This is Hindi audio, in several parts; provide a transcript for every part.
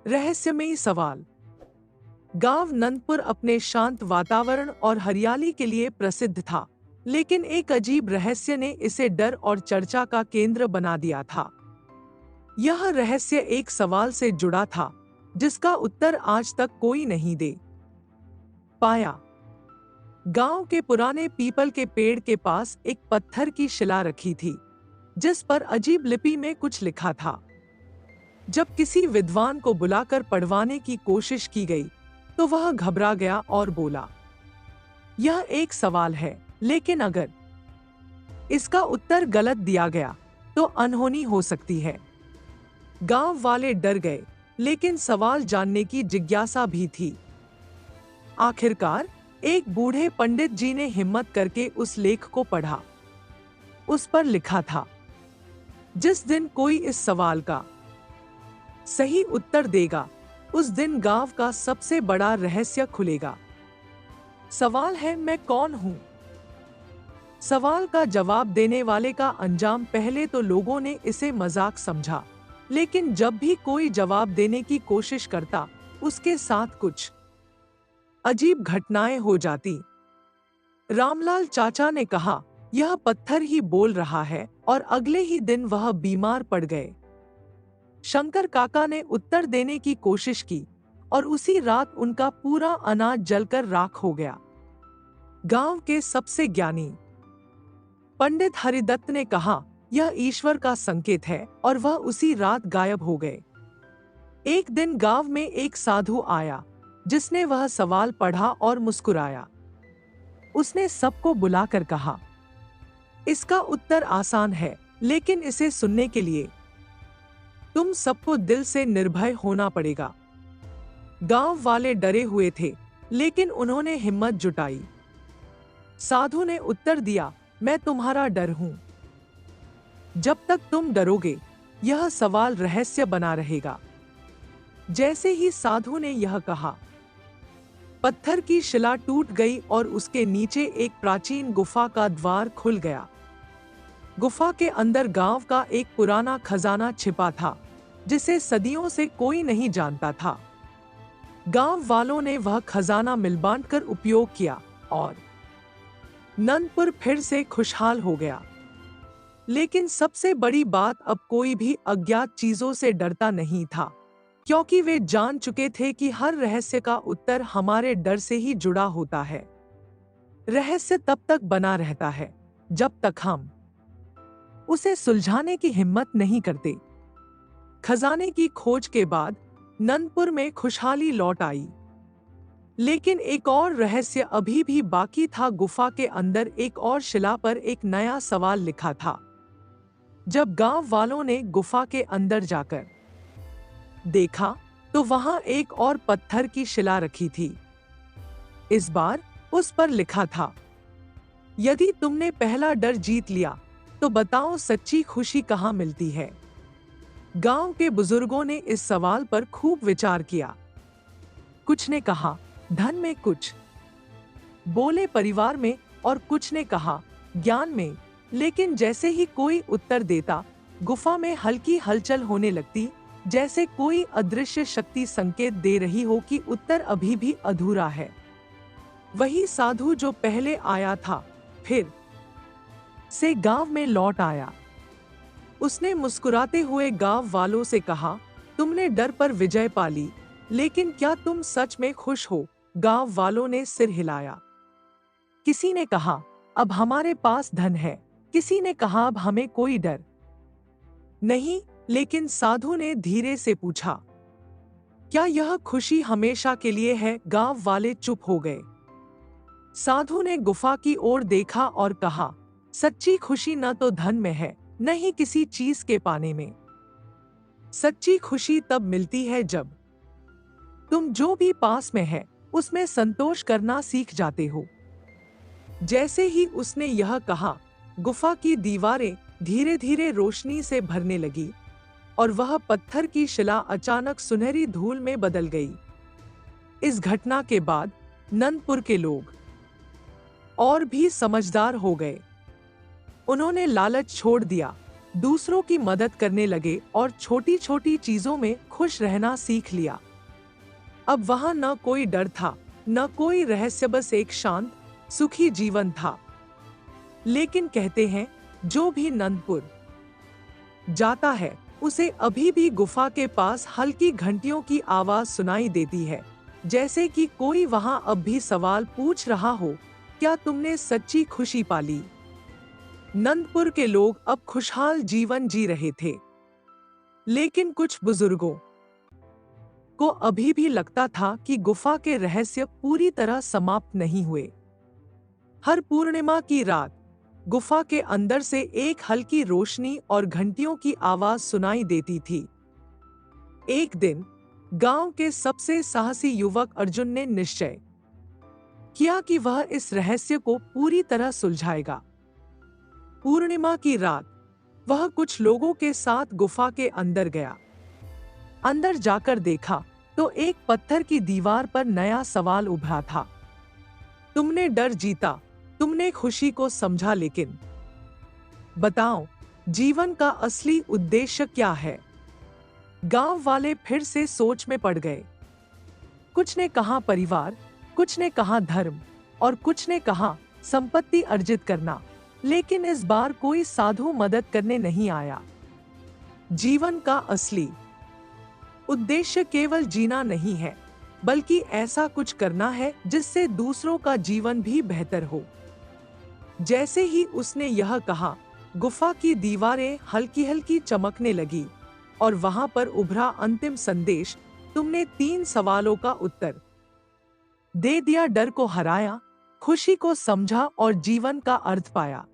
रहस्यमयी सवाल। गांव नंदपुर अपने शांत वातावरण और हरियाली के लिए प्रसिद्ध था, लेकिन एक अजीब रहस्य ने इसे डर और चर्चा का केंद्र बना दिया था। यह रहस्य एक सवाल से जुड़ा था, जिसका उत्तर आज तक कोई नहीं दे पाया। गांव के पुराने पीपल के पेड़ के पास एक पत्थर की शिला रखी थी, जिस पर अजीब लिपि में कुछ लिखा था। जब किसी विद्वान को बुलाकर पढ़वाने की कोशिश की गई, तो वह घबरा गया और बोला, यह एक सवाल है, लेकिन अगर इसका उत्तर गलत दिया गया तो अनहोनी हो सकती है। गांव वाले डर गए, लेकिन सवाल जानने की जिज्ञासा भी थी। आखिरकार एक बूढ़े पंडित जी ने हिम्मत करके उस लेख को पढ़ा। उस पर लिखा था, जिस दिन कोई इस सवाल का सही उत्तर देगा, उस दिन गांव का सबसे बड़ा रहस्य खुलेगा। सवाल है, मैं कौन हूं? सवाल का जवाब देने वाले का अंजाम पहले तो लोगों ने इसे मजाक समझा, लेकिन जब भी कोई जवाब देने की कोशिश करता, उसके साथ कुछ अजीब घटनाएं हो जाती। रामलाल चाचा ने कहा, यह पत्थर ही बोल रहा है, और अगले ही दिन वह बीमार पड़ गए। शंकर काका ने उत्तर देने की कोशिश की, और उसी रात उनका पूरा अनाज जलकर राख हो गया। गांव के सबसे ज्ञानी पंडित हरिदत्त ने कहा, यह ईश्वर का संकेत है, और वह उसी रात गायब हो गए। एक दिन गांव में एक साधु आया, जिसने वह सवाल पढ़ा और मुस्कुराया। उसने सबको बुलाकर कहा, इसका उत्तर आसान है, लेकिन इसे सुनने के लिए तुम सबको दिल से निर्भय होना पड़ेगा। गांव वाले डरे हुए थे, लेकिन उन्होंने हिम्मत जुटाई। साधु ने उत्तर दिया, मैं तुम्हारा डर हूं। जब तक तुम डरोगे, यह सवाल रहस्य बना रहेगा। जैसे ही साधु ने यह कहा, पत्थर की शिला टूट गई और उसके नीचे एक प्राचीन गुफा का द्वार खुल गया। गुफा के अंदर गांव का एक पुराना खजाना छिपा था, जिसे सदियों से कोई नहीं जानता था। गांव वालों ने वह खजाना मिल-बांट कर उपयोग किया, और नंदपुर फिर से खुशहाल हो गया। लेकिन सबसे बड़ी बात, अब कोई भी अज्ञात चीजों से डरता नहीं था, क्योंकि वे जान चुके थे कि हर रहस्य का उत्तर हमारे डर से ही जुड़ा होता है। रहस्य तब तक बना रहता है, जब तक हम उसे सुलझाने की हिम्मत नहीं करते। खजाने की खोज के बाद नंदपुर में खुशहाली लौट आई। लेकिन एक और रहस्य अभी भी बाकी था। गुफा के अंदर एक और शिला पर एक नया सवाल लिखा था। जब गांव वालों ने गुफा के अंदर जाकर देखा, तो वहां एक और पत्थर की शिला रखी थी। इस बार उस पर लिखा था, यदि तुमने पहला डर जीत लिया, तो बताओ सच्ची खुशी कहाँ मिलती है। गांव के बुजुर्गों ने इस सवाल पर खूब विचार किया। कुछ ने कहा, धन में, कुछ बोले परिवार में, और कुछ ने कहा ज्ञान में। लेकिन जैसे ही कोई उत्तर देता, गुफा में हल्की हलचल होने लगती, जैसे कोई अदृश्य शक्ति संकेत दे रही हो कि उत्तर अभी भी अधूरा है। वही साधु जो पहले आया था, फिर से गांव में लौट आया। उसने मुस्कुराते हुए गांव वालों से कहा, तुमने डर पर विजय पा ली, लेकिन क्या तुम सच में खुश हो? गांव वालों ने सिर हिलाया। किसी ने कहा, अब हमारे पास धन है। किसी ने कहा, अब हमें कोई डर नहीं। लेकिन साधु ने धीरे से पूछा, क्या यह खुशी हमेशा के लिए है? गांव वाले चुप हो गए। साधु ने गुफा की ओर देखा और कहा, सच्ची खुशी न तो धन में है, न ही किसी चीज के पाने में। सच्ची खुशी तब मिलती है जब तुम जो भी पास में है, उसमें संतोष करना सीख जाते हो। जैसे ही उसने यह कहा, गुफा की दीवारें धीरे धीरे रोशनी से भरने लगी, और वह पत्थर की शिला अचानक सुनहरी धूल में बदल गई। इस घटना के बाद नंदपुर के लोग और भी समझदार हो गए। उन्होंने लालच छोड़ दिया, दूसरों की मदद करने लगे और छोटी छोटी चीजों में खुश रहना सीख लिया। अब वहां न कोई डर था, न कोई रहस्य, बस एक शांत सुखी जीवन था। लेकिन कहते हैं, जो भी नंदपुर जाता है उसे अभी भी गुफा के पास हल्की घंटियों की आवाज सुनाई देती है, जैसे कि कोई वहां अब भी सवाल पूछ रहा हो, क्या तुमने सच्ची खुशी पाली? नंदपुर के लोग अब खुशहाल जीवन जी रहे थे, लेकिन कुछ बुजुर्गों को अभी भी लगता था कि गुफा के रहस्य पूरी तरह समाप्त नहीं हुए। हर पूर्णिमा की रात गुफा के अंदर से एक हल्की रोशनी और घंटियों की आवाज सुनाई देती थी। एक दिन गांव के सबसे साहसी युवक अर्जुन ने निश्चय किया कि वह इस रहस्य को पूरी तरह सुलझाएगा। पूर्णिमा की रात वह कुछ लोगों के साथ गुफा के अंदर गया। अंदर जाकर देखा तो एक पत्थर की दीवार पर नया सवाल उभरा था। तुमने डर जीता, तुमने खुशी को समझा, लेकिन बताओ, जीवन का असली उद्देश्य क्या है? गांव वाले फिर से सोच में पड़ गए। कुछ ने कहा परिवार, कुछ ने कहा धर्म और कुछ ने कहा संपत्ति अर्जित करना, लेकिन इस बार कोई साधु मदद करने नहीं आया। जीवन का असली उद्देश्य केवल जीना नहीं है, बल्कि ऐसा कुछ करना है जिससे दूसरों का जीवन भी बेहतर हो। जैसे ही उसने यह कहा, गुफा की दीवारें हल्की हल्की चमकने लगी और वहां पर उभरा अंतिम संदेश, तुमने 3 सवालों का उत्तर दे दिया, डर को हराया, खुशी को समझा और जीवन का अर्थ पाया।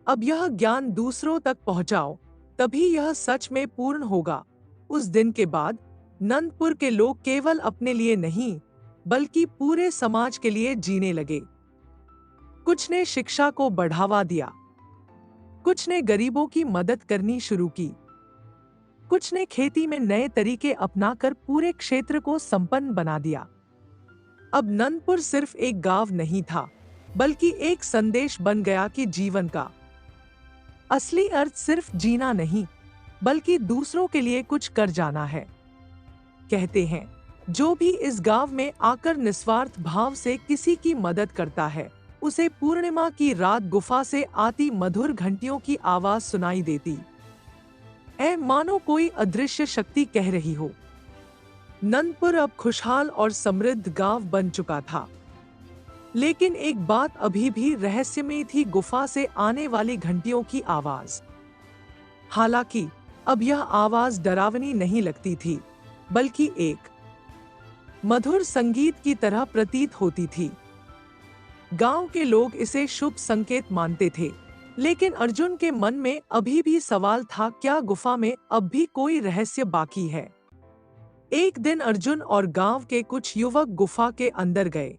अब यह ज्ञान दूसरों तक पहुंचाओ, तभी यह सच में पूर्ण होगा। उस दिन के बाद नंदपुर के लोग केवल अपने लिए नहीं, बल्कि पूरे समाज के लिए जीने लगे। कुछ ने शिक्षा को बढ़ावा दिया, कुछ ने गरीबों की मदद करनी शुरू की, कुछ ने खेती में नए तरीके अपनाकर पूरे क्षेत्र को संपन्न बना दिया। अब नंदपुर सिर्फ एक गांव नहीं था, बल्कि एक संदेश बन गया कि जीवन का असली अर्थ सिर्फ जीना नहीं, बल्कि दूसरों के लिए कुछ कर जाना है। कहते हैं, जो भी इस गांव में आकर निस्वार्थ भाव से किसी की मदद करता है, उसे पूर्णिमा की रात गुफा से आती मधुर घंटियों की आवाज सुनाई देती है, मानो कोई अदृश्य शक्ति कह रही हो। नंदपुर अब खुशहाल और समृद्ध गांव बन चुका था, लेकिन एक बात अभी भी रहस्यमयी थी, गुफा से आने वाली घंटियों की आवाज। हालांकि अब यह आवाज डरावनी नहीं लगती थी, बल्कि एक मधुर संगीत की तरह प्रतीत होती थी। गांव के लोग इसे शुभ संकेत मानते थे, लेकिन अर्जुन के मन में अभी भी सवाल था, क्या गुफा में अब भी कोई रहस्य बाकी है? एक दिन अर्जुन और गांव के कुछ युवक गुफा के अंदर गए।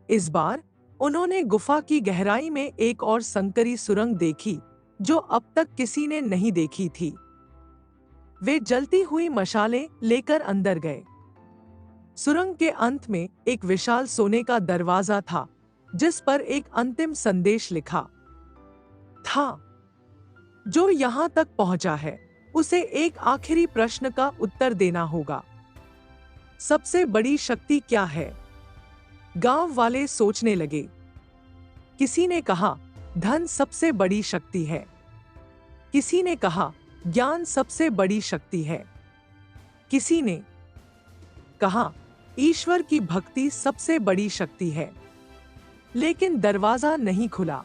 इस बार उन्होंने गुफा की गहराई में एक और संकरी सुरंग देखी, जो अब तक किसी ने नहीं देखी थी। वे जलती हुई मशालें लेकर अंदर गए। सुरंग के अंत में एक विशाल सोने का दरवाजा था, जिस पर एक अंतिम संदेश लिखा था, जो यहां तक पहुंचा है उसे एक आखिरी प्रश्न का उत्तर देना होगा। सबसे बड़ी शक्ति क्या है? गांव वाले सोचने लगे। किसी ने कहा, धन सबसे बड़ी शक्ति है। किसी ने कहा, ज्ञान सबसे बड़ी शक्ति है। किसी ने कहा, ईश्वर की भक्ति सबसे बड़ी शक्ति है। लेकिन दरवाजा नहीं खुला।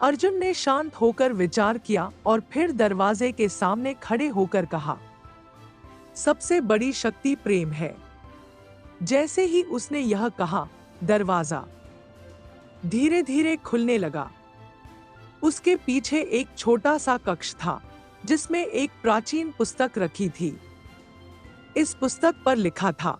अर्जुन ने शांत होकर विचार किया और फिर दरवाजे के सामने खड़े होकर कहा, सबसे बड़ी शक्ति प्रेम है। जैसे ही उसने यह कहा, दरवाजा धीरे धीरे खुलने लगा। उसके पीछे एक छोटा सा कक्ष था, जिसमें एक प्राचीन पुस्तक रखी थी। इस पुस्तक पर लिखा था,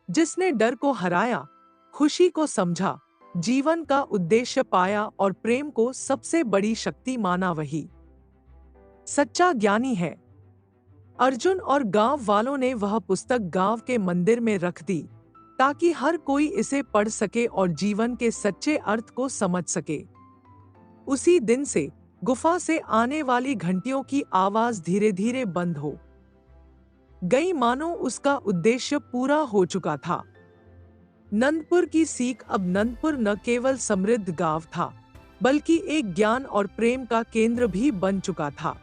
जिसने डर को हराया, खुशी को समझा, जीवन का उद्देश्य पाया और प्रेम को सबसे बड़ी शक्ति माना, वही सच्चा ज्ञानी है। अर्जुन और गांव वालों ने वह पुस्तक गांव के मंदिर में रख दी, ताकि हर कोई इसे पढ़ सके और जीवन के सच्चे अर्थ को समझ सके। उसी दिन से गुफा से आने वाली घंटियों की आवाज धीरे धीरे बंद हो गई, मानो उसका उद्देश्य पूरा हो चुका था। नंदपुर की सीख अब नंदपुर न केवल समृद्ध गांव था, बल्कि एक ज्ञान और प्रेम का केंद्र भी बन चुका था।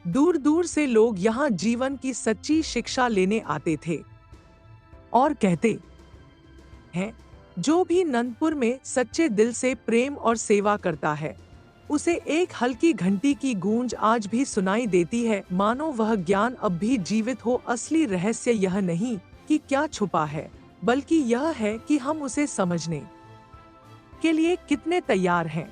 दूर दूर से लोग यहाँ जीवन की सच्ची शिक्षा लेने आते थे और कहते हैं, जो भी नंदपुर में सच्चे दिल से प्रेम और सेवा करता है, उसे एक हल्की घंटी की गूंज आज भी सुनाई देती है, मानो वह ज्ञान अब भी जीवित हो। असली रहस्य यह नहीं कि क्या छुपा है, बल्कि यह है कि हम उसे समझने के लिए कितने तैयार हैं।